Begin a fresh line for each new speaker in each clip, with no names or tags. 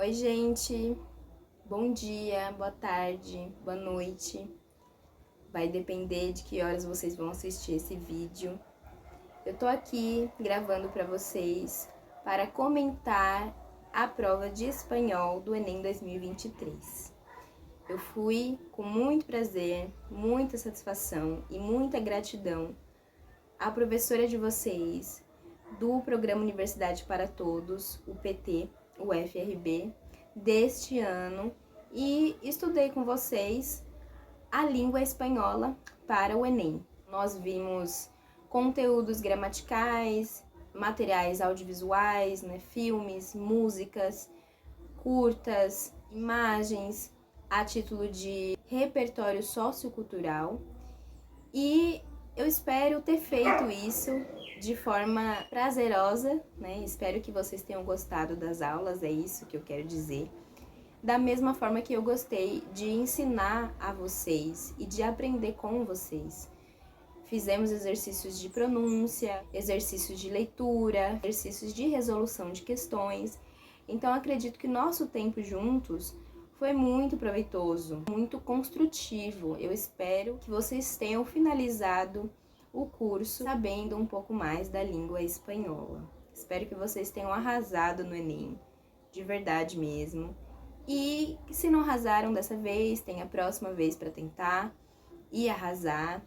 Oi, gente. Bom dia, boa tarde, boa noite. Vai depender de que horas vocês vão assistir esse vídeo. Eu tô aqui gravando para vocês para comentar a prova de espanhol do Enem 2023. Eu fui com muito prazer, muita satisfação e muita gratidão à professora de vocês do Programa Universidade para Todos, o PT, o FRB, deste ano, e estudei com vocês a língua espanhola para o Enem. Nós vimos conteúdos gramaticais, materiais audiovisuais, filmes, músicas, curtas, imagens, a título de repertório sociocultural, e eu espero ter feito isso de forma prazerosa, Espero que vocês tenham gostado das aulas, é isso que eu quero dizer. Da mesma forma que eu gostei de ensinar a vocês e de aprender com vocês. Fizemos exercícios de pronúncia, exercícios de leitura, exercícios de resolução de questões. Então, acredito que nosso tempo juntos foi muito proveitoso, muito construtivo. Eu espero que vocês tenham finalizado o curso sabendo um pouco mais da língua espanhola. Espero que vocês tenham arrasado no Enem, de verdade mesmo. E se não arrasaram dessa vez, tem a próxima vez para tentar e arrasar.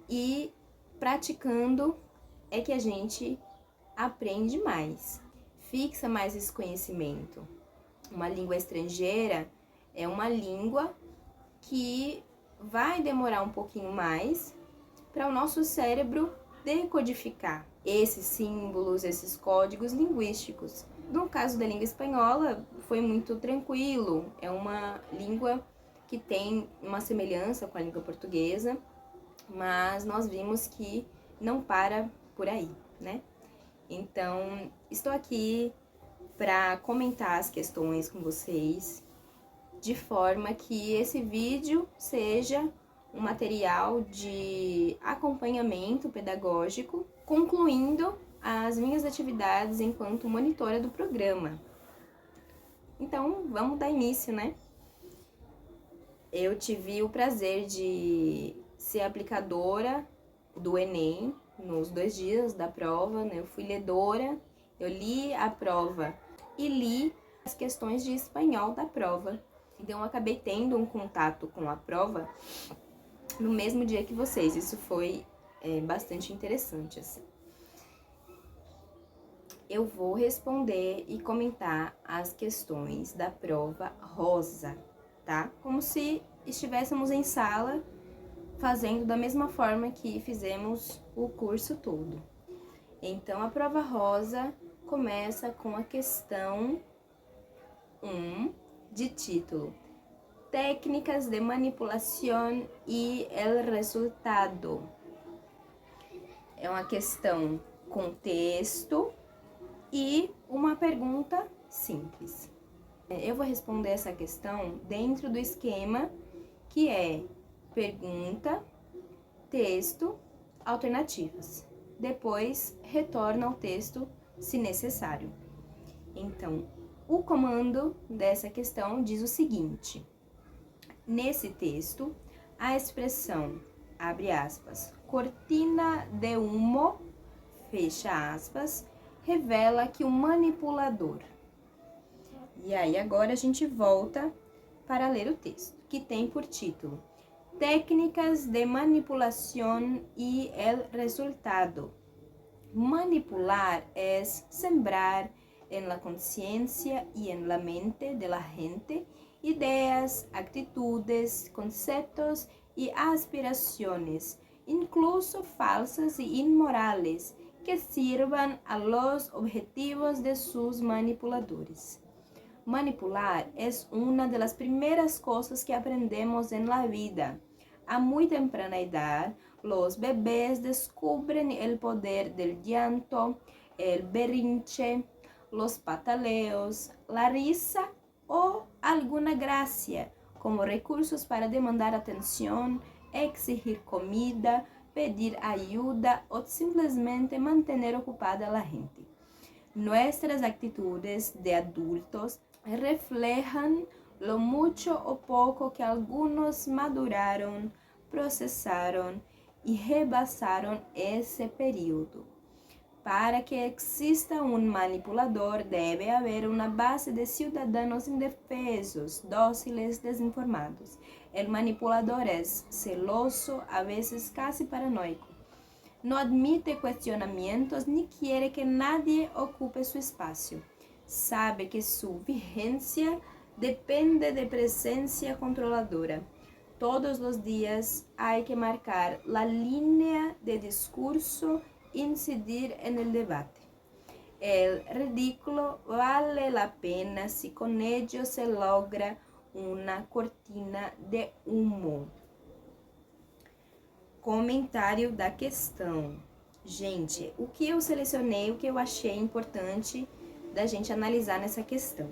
E praticando é que a gente aprende mais, fixa mais esse conhecimento. Uma língua estrangeira é uma língua que vai demorar um pouquinho mais para o nosso cérebro decodificar esses símbolos, esses códigos linguísticos. No caso da língua espanhola, foi muito tranquilo. É uma língua que tem uma semelhança com a língua portuguesa, mas nós vimos que não para por aí, Então, estou aqui para comentar as questões com vocês, de forma que esse vídeo seja um material de acompanhamento pedagógico, concluindo as minhas atividades enquanto monitora do programa. Então, vamos dar início, Eu tive o prazer de ser aplicadora do Enem nos 2 dias da prova, Eu fui ledora, eu li a prova e li as questões de espanhol da prova. Então, eu acabei tendo um contato com a prova no mesmo dia que vocês. Isso foi bastante interessante, assim. Eu vou responder e comentar as questões da prova rosa, tá? Como se estivéssemos em sala, fazendo da mesma forma que fizemos o curso todo. Então, a prova rosa começa com a questão 1, de título: Técnicas de manipulación y el resultado. É uma questão com texto e uma pergunta simples. Eu vou responder essa questão dentro do esquema que é pergunta, texto, alternativas. Depois, retorna ao texto se necessário. Então, o comando dessa questão diz o seguinte: nesse texto, a expressão, abre aspas, cortina de humo, fecha aspas, revela que o manipulador. E aí, agora a gente volta para ler o texto, que tem por título Técnicas de manipulación y el resultado. Manipular es sembrar en la conciencia y en la mente de la gente ideas, actitudes, conceptos y aspiraciones, incluso falsas y inmorales, que sirvan a los objetivos de sus manipuladores. Manipular es una de las primeras cosas que aprendemos en la vida. A muy temprana edad, los bebés descubren el poder del llanto, el berrinche, los pataleos, la risa o alguna gracia como recursos para demandar atención, exigir comida, pedir ayuda o simplesmente mantener ocupada a la gente. Nuestras actitudes de adultos reflejan lo mucho o poco que algunos maduraron, procesaron y rebasaron ese período. Para que exista un manipulador debe haber una base de ciudadanos indefensos, dóciles, desinformados. El manipulador es celoso, a veces casi paranoico. No admite cuestionamientos ni quiere que nadie ocupe su espacio. Sabe que su vigencia depende de presencia controladora. Todos los días hay que marcar la línea de discurso, incidir en el debate. El ridículo vale la pena si con ello se logra una cortina de humo. Comentário da questão. Gente, o que eu selecionei, o que eu achei importante da gente analisar nessa questão?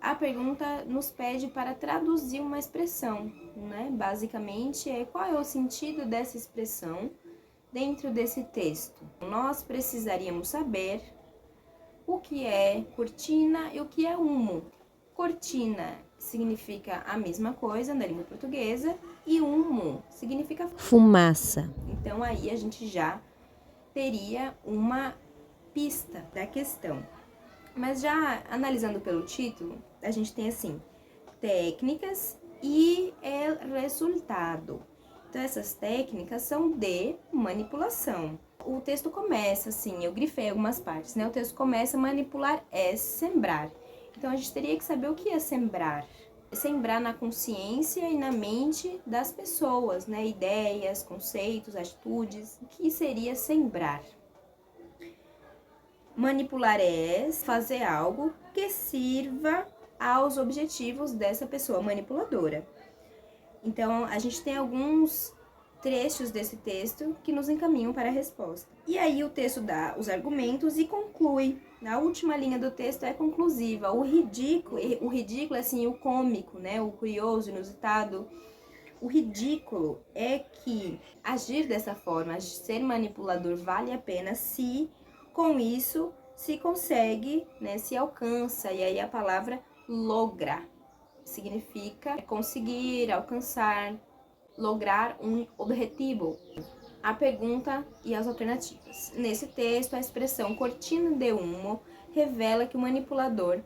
A pergunta nos pede para traduzir uma expressão, né? Basicamente, qual é o sentido dessa expressão dentro desse texto? Nós precisaríamos saber o que é cortina e o que é humo. Cortina significa a mesma coisa na língua portuguesa e humo significa fumaça. Então aí a gente já teria uma pista da questão. Mas já analisando pelo título, a gente tem assim, técnicas e el resultado. Então essas técnicas são de manipulação. O texto começa assim, eu grifei algumas partes, né? O texto começa, manipular é sembrar. Então a gente teria que saber o que é sembrar. Sembrar na consciência e na mente das pessoas, né? Ideias, conceitos, atitudes. O que seria sembrar? Manipular é fazer algo que sirva aos objetivos dessa pessoa manipuladora. Então, a gente tem alguns trechos desse texto que nos encaminham para a resposta. E aí o texto dá os argumentos e conclui. A última linha do texto é conclusiva. O ridículo é assim, o cômico, né? O curioso, inusitado. O ridículo é que agir dessa forma, ser manipulador, vale a pena se com isso se consegue, né? Se alcança. E aí a palavra logra significa conseguir, alcançar, lograr um objetivo. A pergunta e as alternativas. Nesse texto, a expressão cortina de humo revela que o manipulador,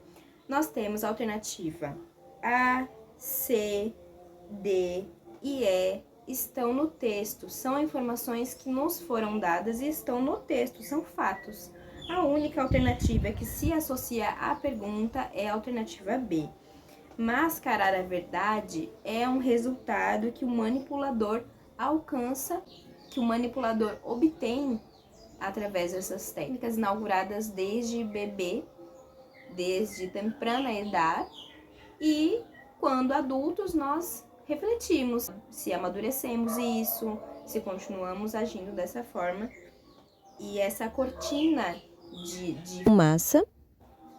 nós temos a alternativa A, C, D e E estão no texto. São informações que nos foram dadas e estão no texto, são fatos. A única alternativa que se associa à pergunta é a alternativa B. Mascarar a verdade é um resultado que o manipulador alcança, que o manipulador obtém através dessas técnicas inauguradas desde bebê, desde temprana idade, e quando adultos nós refletimos se amadurecemos isso, se continuamos agindo dessa forma. E essa cortina de fumaça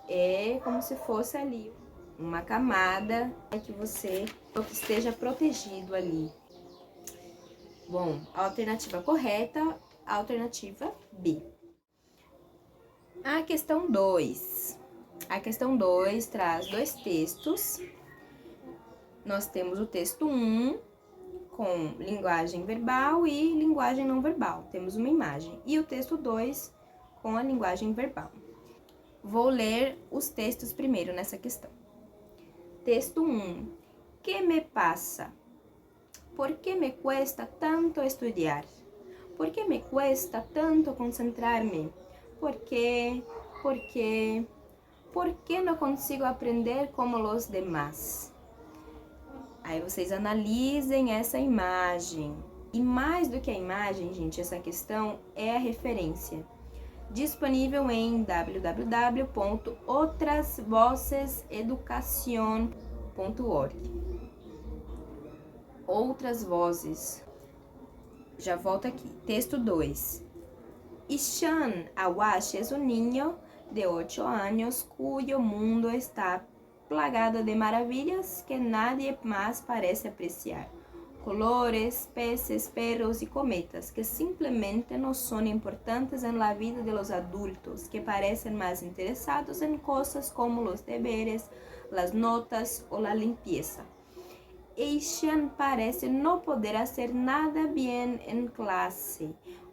é como se fosse ali uma camada que você esteja protegido ali. Bom, a alternativa correta, a alternativa B. A questão 2. A questão 2 traz dois textos. Nós temos o texto 1 com linguagem verbal e linguagem não verbal. Temos uma imagem. E o texto 2 com a linguagem verbal. Vou ler os textos primeiro nessa questão. Texto 1. ¿Qué me pasa? ¿Por qué me cuesta tanto estudiar? ¿Por qué me cuesta tanto concentrarme? ¿Por qué? ¿Por qué? ¿Por qué no consigo aprender como los demás? Aí vocês analisem essa imagem. E mais do que a imagem, gente, essa questão é a referência. Disponível em www.outrasvoceseducacion.org. Outras vozes. Já volto aqui. Texto 2. Ishan Awash es un niño de 8 años cuyo mundo está plagado de maravillas que nadie más parece apreciar. colores, peces, perros y cometas, que simplemente no son importantes en la vida de los adultos, que parecen más interesados en cosas como los deberes, las notas o la limpieza. Eixan parece no poder hacer nada bien en clase.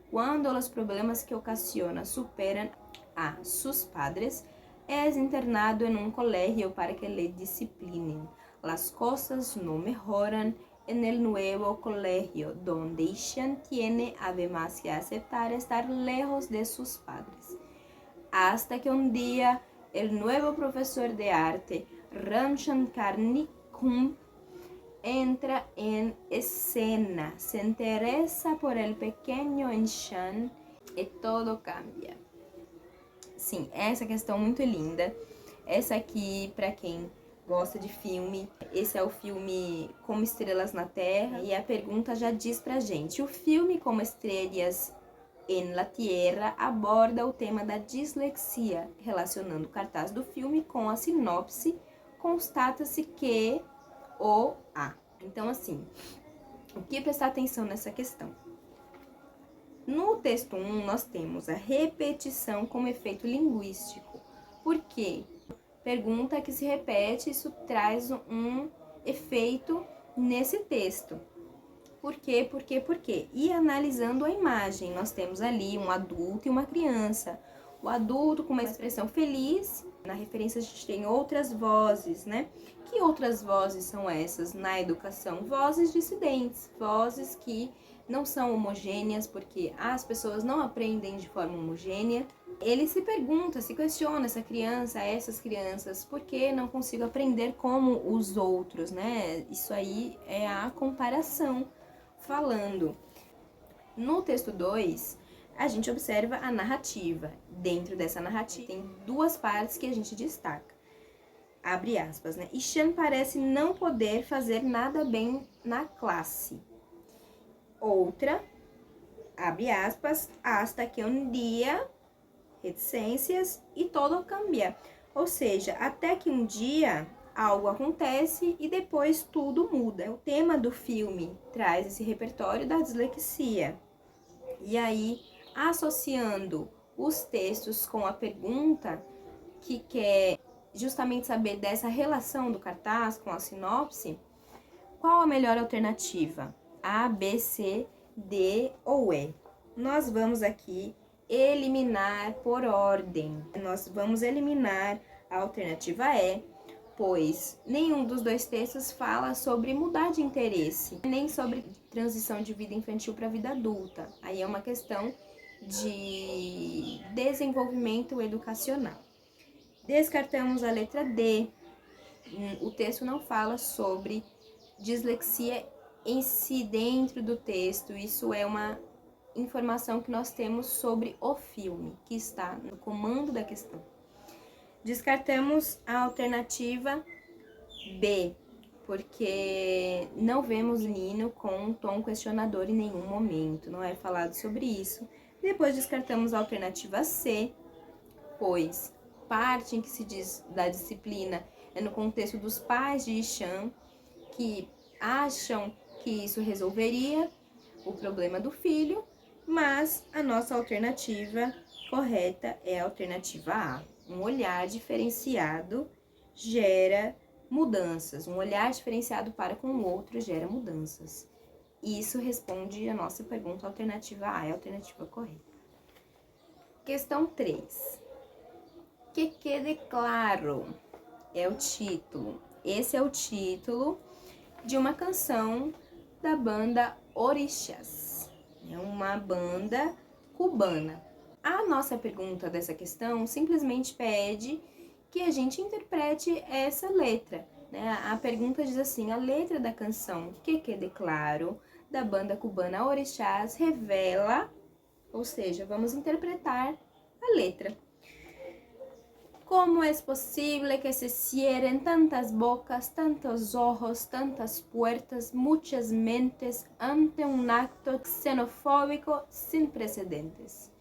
Cuando los problemas que ocasiona superan a sus padres, es internado en un colegio para que le disciplinen. Las cosas no mejoran en el nuevo colegio, donde Ishan tiene además que aceptar estar lejos de sus padres. Hasta que un día el nuevo profesor de arte, Ramshankar Nikum, entra en escena, se interesa por el pequeño Ishan e todo cambia. Sim, essa questão muito linda. Essa aqui, para quem gosta de filme, esse é o filme Como Estrelas na Terra, e a pergunta já diz pra gente: o filme Como Estrelas en la Tierra aborda o tema da dislexia, relacionando o cartaz do filme com a sinopse, constata-se que o A. Então, assim, o que prestar atenção nessa questão? No texto 1, nós temos a repetição como efeito linguístico. Por quê? Pergunta que se repete, isso traz um efeito nesse texto. Por quê? Por quê? Por quê? E analisando a imagem, nós temos ali um adulto e uma criança. O adulto com uma expressão feliz, na referência a gente tem outras vozes, né? Que outras vozes são essas na educação? Vozes dissidentes, vozes que não são homogêneas, porque as pessoas não aprendem de forma homogênea. Ele se pergunta, se questiona, essas crianças, por que não consigo aprender como os outros, né? Isso aí é a comparação falando. No texto 2, a gente observa a narrativa. Dentro dessa narrativa tem duas partes que a gente destaca. Abre aspas, né? Ishan parece não poder fazer nada bem na classe. Outra, abre aspas, hasta que um dia, reticências, e todo cambia. Ou seja, até que um dia algo acontece e depois tudo muda. O tema do filme traz esse repertório da dislexia. E aí, associando os textos com a pergunta, que quer justamente saber dessa relação do cartaz com a sinopse, qual a melhor alternativa? A, B, C, D ou E? Nós vamos aqui eliminar por ordem. Nós vamos eliminar a alternativa E, pois nenhum dos dois textos fala sobre mudar de interesse, nem sobre transição de vida infantil para a vida adulta. Aí é uma questão de desenvolvimento educacional. Descartamos a letra D. O texto não fala sobre dislexia em si dentro do texto. Isso é uma informação que nós temos sobre o filme, que está no comando da questão. Descartamos a alternativa B, porque não vemos Nino com um tom questionador em nenhum momento, não é falado sobre isso. Depois descartamos a alternativa C, pois parte em que se diz da disciplina é no contexto dos pais de Ishan, que acham que isso resolveria o problema do filho, mas a nossa alternativa correta é a alternativa A. Um olhar diferenciado gera mudanças. Um olhar diferenciado para com o outro gera mudanças. Isso responde a nossa pergunta, a alternativa A é a alternativa correta. Questão 3. Que quede claro é o título. Esse é o título de uma canção da banda Orixás. É uma banda cubana. A nossa pergunta dessa questão simplesmente pede que a gente interprete essa letra, né? A pergunta diz assim: a letra da canção Que Quede Claro, da banda cubana Orixás, revela, ou seja, vamos interpretar a letra. Como é possível que se cierren tantas bocas, tantos ojos, tantas puertas, muchas mentes ante un acto xenofóbico sin precedentes?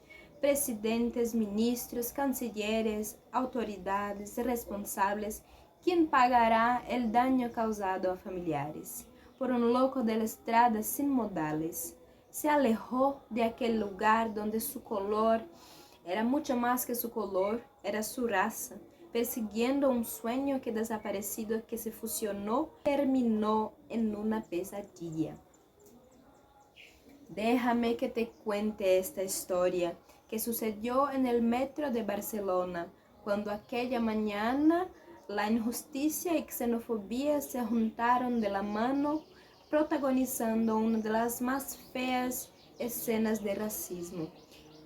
Presidentes, ministros, cancilleres, autoridades responsables, ¿quién pagará el daño causado a familiares? por un loco de la estrada sin modales. Se alejó de aquel lugar donde su color era mucho más que su color, era su raza, persiguiendo un sueño que desaparecido que se fusionó, terminó en una pesadilla. Déjame que te cuente esta historia que sucedió en el metro de Barcelona, cuando aquella mañana la injusticia y xenofobia se juntaron de la mano, protagonizando una de las más feas escenas de racismo.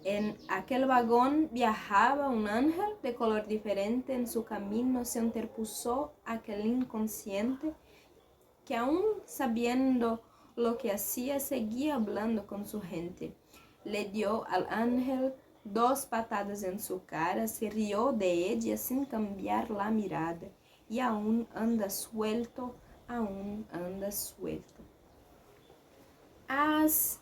En aquel vagón viajaba un ángel de color diferente. En su camino se interpuso aquel inconsciente que, aún sabiendo lo que hacía, seguía hablando con su gente. Le dio al ángel 2 patadas en su cara, se rió de ella sin cambiar la mirada, y aún anda suelto, aún anda suelto. As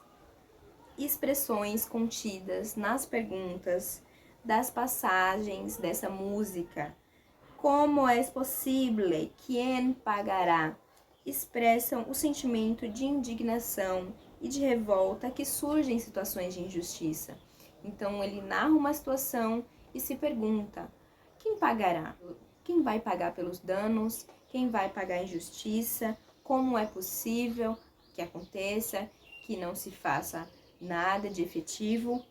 expressões contidas nas perguntas das passagens dessa música, como é possível, quem pagará, expressam o sentimento de indignação e de revolta que surge em situações de injustiça. Então ele narra uma situação e se pergunta: quem pagará? Quem vai pagar pelos danos? Quem vai pagar a injustiça? Como é possível que aconteça, que não se faça nada de efetivo?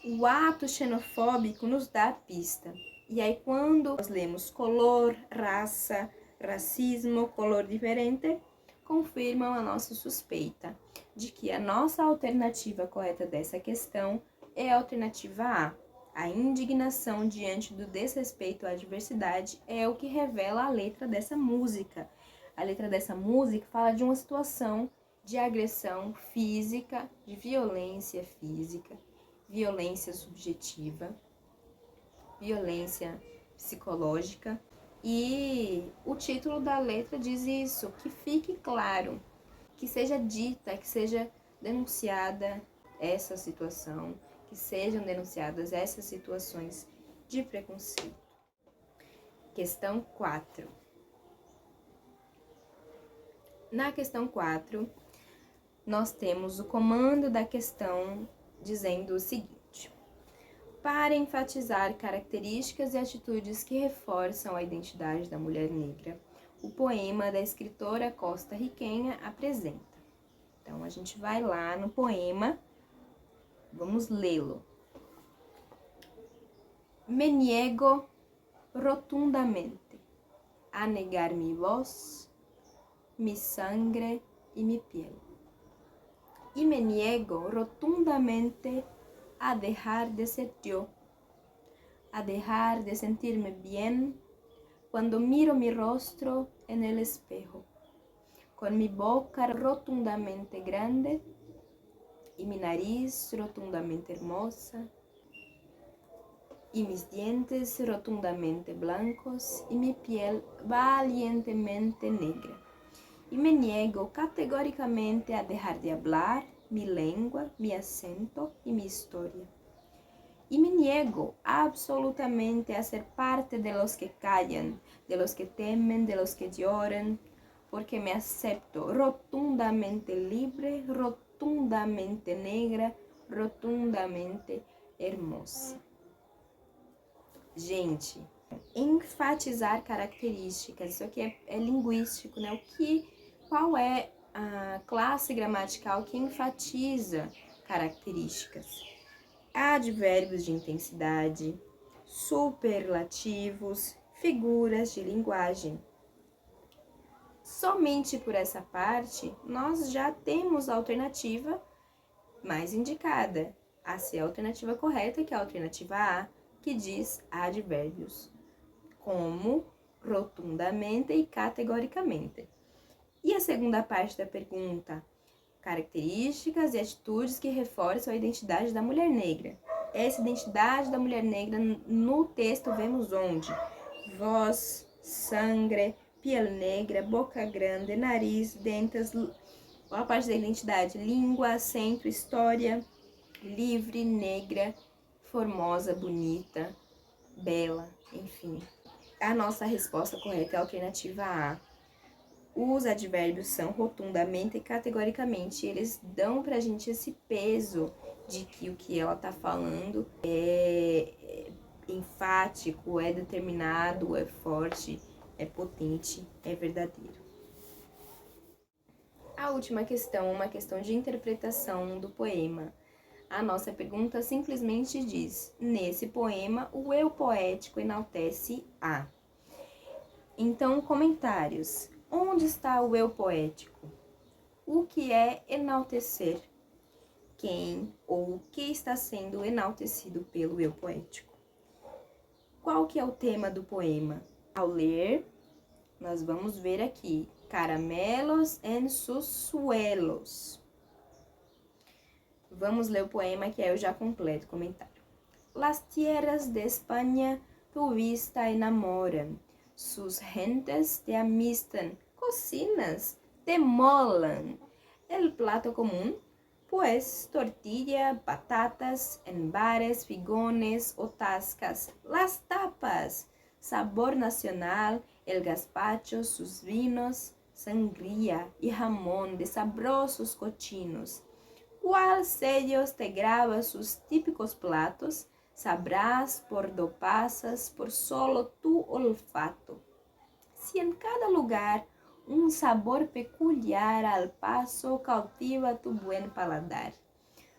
O ato xenofóbico nos dá a pista. E aí, quando nós lemos color, raça, racismo, color diferente, confirmam a nossa suspeita de que a nossa alternativa correta dessa questão é a alternativa A. A indignação diante do desrespeito à diversidade é o que revela a letra dessa música. A letra dessa música fala de uma situação de agressão física, de violência física, violência subjetiva, violência psicológica. E o título da letra diz isso, que fique claro, que seja dita, que seja denunciada essa situação, que sejam denunciadas essas situações de preconceito. Questão 4. Na questão 4, nós temos o comando da questão dizendo o seguinte: para enfatizar características e atitudes que reforçam a identidade da mulher negra, o poema da escritora costarriquenha apresenta. Então, a gente vai lá no poema, vamos lê-lo. Me niego rotundamente a negar mi voz, mi sangre y mi piel. Y me niego rotundamente a dejar de ser yo, a dejar de sentirme bien cuando miro mi rostro en el espejo, con mi boca rotundamente grande y mi nariz rotundamente hermosa, y mis dientes rotundamente blancos y mi piel valientemente negra. Y me niego categóricamente a dejar de hablar mi lengua, mi acento y mi historia. Y me niego absolutamente a ser parte de los que callan, de los que temen, de los que lloran, porque me acepto rotundamente libre, rotundamente negra, rotundamente hermosa. Gente, enfatizar características, isso aqui é linguístico, né? Qual é a classe gramatical que enfatiza características? Advérbios de intensidade, superlativos, figuras de linguagem. Somente por essa parte, nós já temos a alternativa mais indicada, a ser a alternativa correta, que é a alternativa A, que diz advérbios, como rotundamente e categoricamente. E a segunda parte da pergunta, características e atitudes que reforçam a identidade da mulher negra. Essa identidade da mulher negra no texto vemos onde? Voz, sangre, piel negra, boca grande, nariz, dentes, a parte da identidade, língua, acento, história, livre, negra, formosa, bonita, bela, enfim. A nossa resposta correta é a alternativa A. Os advérbios são rotundamente e categoricamente, eles dão pra gente esse peso de que o que ela tá falando é enfático, é determinado, é forte, é potente, é verdadeiro. A última questão, uma questão de interpretação do poema. A nossa pergunta simplesmente diz: nesse poema, o eu poético enaltece a. Então, comentários. Onde está o eu poético? O que é enaltecer? Quem ou o que está sendo enaltecido pelo eu poético? Qual que é o tema do poema? Ao ler, nós vamos ver aqui: caramelos en sus suelos. Vamos ler o poema que aí eu já completo o comentário. Las tierras de España tu vista enamoran, sus gentes te amistan, cocinas te molan. El plato común, pues tortilla, patatas, en bares, figones o tascas, las tapas, sabor nacional, el gazpacho, sus vinos, sangría y jamón de sabrosos cochinos. ¿Cuál sellos te graba sus típicos platos? Sabrás por do pasas, por solo tu olfato. Si en cada lugar un sabor peculiar al paso cautiva tu buen paladar.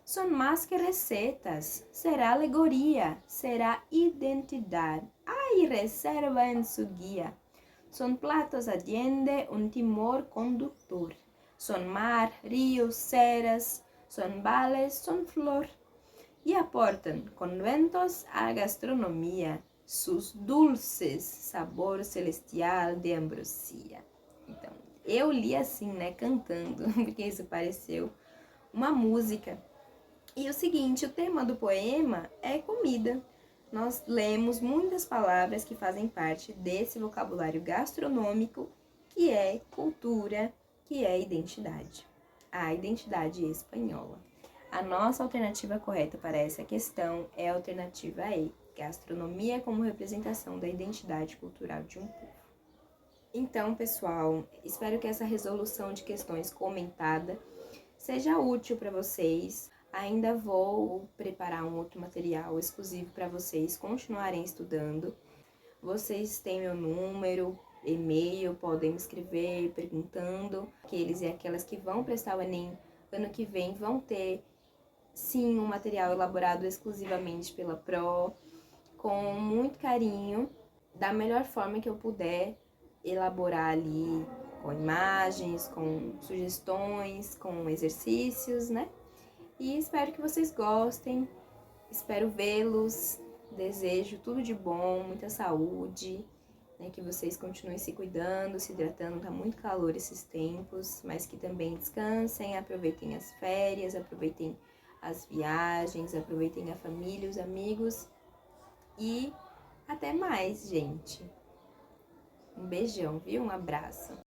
Son más que recetas, será alegoría, será identidad, hay reserva en su guía. Son platos allende un timor conductor, son mar, ríos, ceras, son vales, son flor, y aportan conventos a gastronomía, sus dulces sabor celestial de ambrosia. Então, eu li assim, né, cantando, porque isso pareceu uma música. E o seguinte, o tema do poema é comida. Nós lemos muitas palavras que fazem parte desse vocabulário gastronômico, que é cultura, que é identidade. A identidade espanhola. A nossa alternativa correta para essa questão é a alternativa E, gastronomia como representação da identidade cultural de um povo. Então, pessoal, espero que essa resolução de questões comentada seja útil para vocês. Ainda vou preparar um outro material exclusivo para vocês continuarem estudando. Vocês têm meu número, e-mail, podem me escrever perguntando. Aqueles e aquelas que vão prestar o Enem ano que vem vão ter, sim, um material elaborado exclusivamente pela Pro, com muito carinho, da melhor forma que eu puder elaborar ali, com imagens, com sugestões, com exercícios, né? E espero que vocês gostem, espero vê-los, desejo tudo de bom, muita saúde, né? Que vocês continuem se cuidando, se hidratando, tá muito calor esses tempos, mas que também descansem, aproveitem as férias, aproveitem as viagens, aproveitem a família, os amigos e até mais, gente. Um beijão, viu? Um abraço.